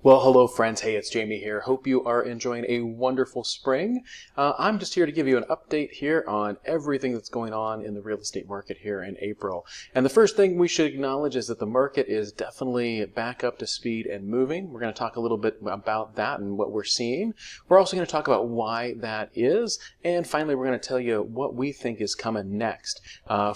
Well, hello friends. Hey, it's Jamie here. Hope you are enjoying a wonderful spring. I'm just here to give you an update here on everything that's going on in the real estate market here in April. And the first thing we should acknowledge is that the market is definitely back up to speed and moving. We're going to talk a little bit about that and what we're seeing. We're also going to talk about why that is. And finally, we're going to tell you what we think is coming next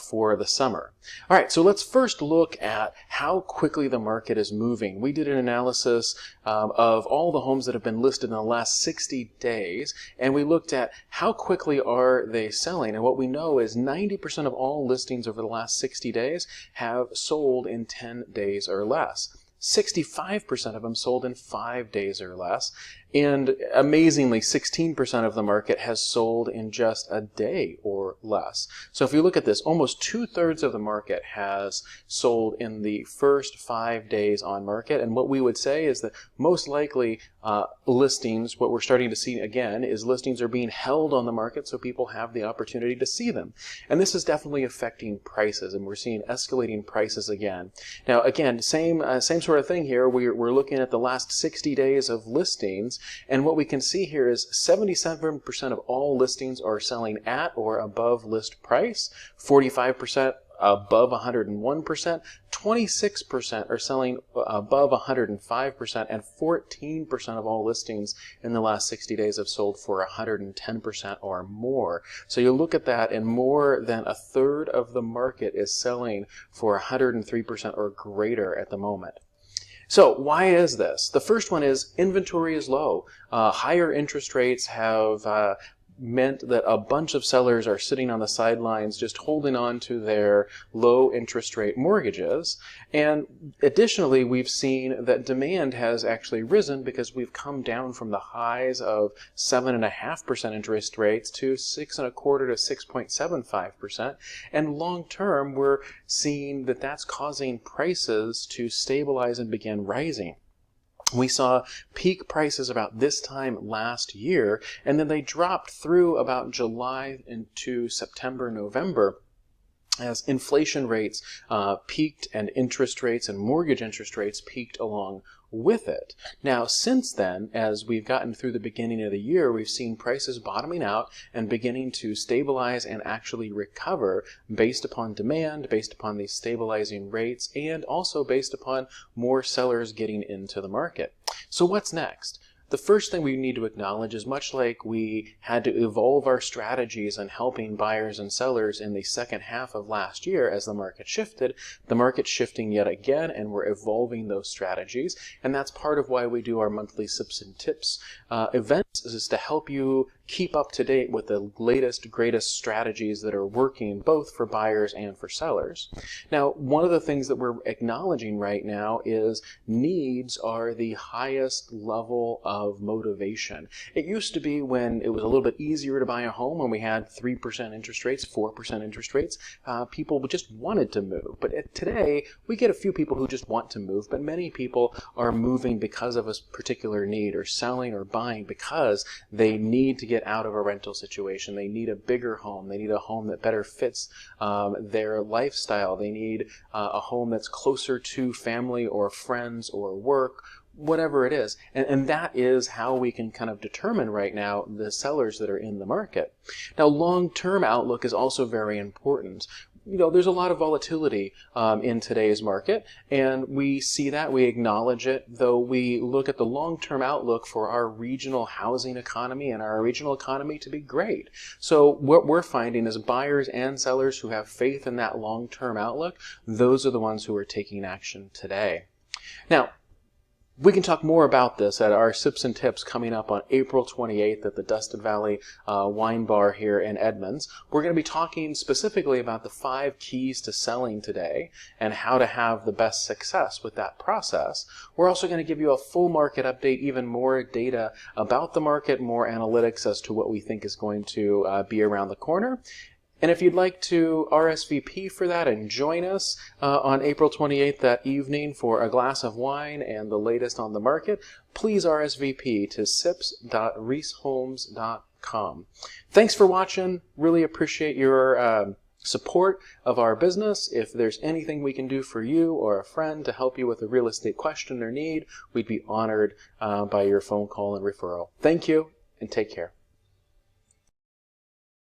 for the summer. All right, so let's first look at how quickly the market is moving. We did an analysis of all the homes that have been listed in the last 60 days, and we looked at how quickly are they selling. And what we know is 90% of all listings over the last 60 days have sold in 10 days or less. 65% of them sold in 5 days or less. And amazingly, 16% of the market has sold in just a day or less. So if you look at this, almost 2/3 of the market has sold in the first 5 days on market. And what we would say is that most likely listings, what we're starting to see again, is listings are being held on the market so people have the opportunity to see them. And this is definitely affecting prices, and we're seeing escalating prices again. Now, again, same sort of thing here. We're looking at the last 60 days of listings. And what we can see here is 77% of all listings are selling at or above list price, 45% above 101%, 26% are selling above 105%, and 14% of all listings in the last 60 days have sold for 110% or more. So you look at that, and more than a third of the market is selling for 103% or greater at the moment. So why is this? The first one is inventory is low. Higher interest rates have meant that a bunch of sellers are sitting on the sidelines just holding on to their low interest rate mortgages. And additionally, we've seen that demand has actually risen because we've come down from the highs of 7.5% interest rates to 6.25% to 6.75%. And long term, we're seeing that that's causing prices to stabilize and begin rising. We saw peak prices about this time last year, and then they dropped through about July into September, November, as inflation rates peaked and interest rates and mortgage interest rates peaked along with it. Now, since then, as we've gotten through the beginning of the year, we've seen prices bottoming out and beginning to stabilize and actually recover based upon demand, based upon these stabilizing rates, and also based upon more sellers getting into the market. So what's next? The first thing we need to acknowledge is, much like we had to evolve our strategies in helping buyers and sellers in the second half of last year as the market shifted, the market's shifting yet again, and we're evolving those strategies. And that's part of why we do our monthly Sips and Tips events, is to help you keep up to date with the latest, greatest strategies that are working both for buyers and for sellers. Now, one of the things that we're acknowledging right now is needs are the highest level of motivation. It used to be, when it was a little bit easier to buy a home, when we had 3% interest rates, 4% interest rates, people just wanted to move. But today, we get a few people who just want to move, but many people are moving because of a particular need, or selling or buying because they need to get out of a rental situation. They need a bigger home. They need a home that better fits their lifestyle. They need a home that's closer to family or friends or work, whatever it is. And that is how we can kind of determine right now the sellers that are in the market. Now, long-term outlook is also very important. You know, there's a lot of volatility in today's market, and we see that, we acknowledge it, though we look at the long-term outlook for our regional housing economy and our regional economy to be great. So what we're finding is buyers and sellers who have faith in that long-term outlook, those are the ones who are taking action today. Now, we can talk more about this at our Sips and Tips coming up on April 28th at the Dustin Valley Wine Bar here in Edmonds. We're going to be talking specifically about the 5 keys to selling today and how to have the best success with that process. We're also going to give you a full market update, even more data about the market, more analytics as to what we think is going to be around the corner. And if you'd like to RSVP for that and join us on April 28th that evening for a glass of wine and the latest on the market, please RSVP to sips.reecehomes.com. Thanks for watching. Really appreciate your support of our business. If there's anything we can do for you or a friend to help you with a real estate question or need, we'd be honored by your phone call and referral. Thank you, and take care.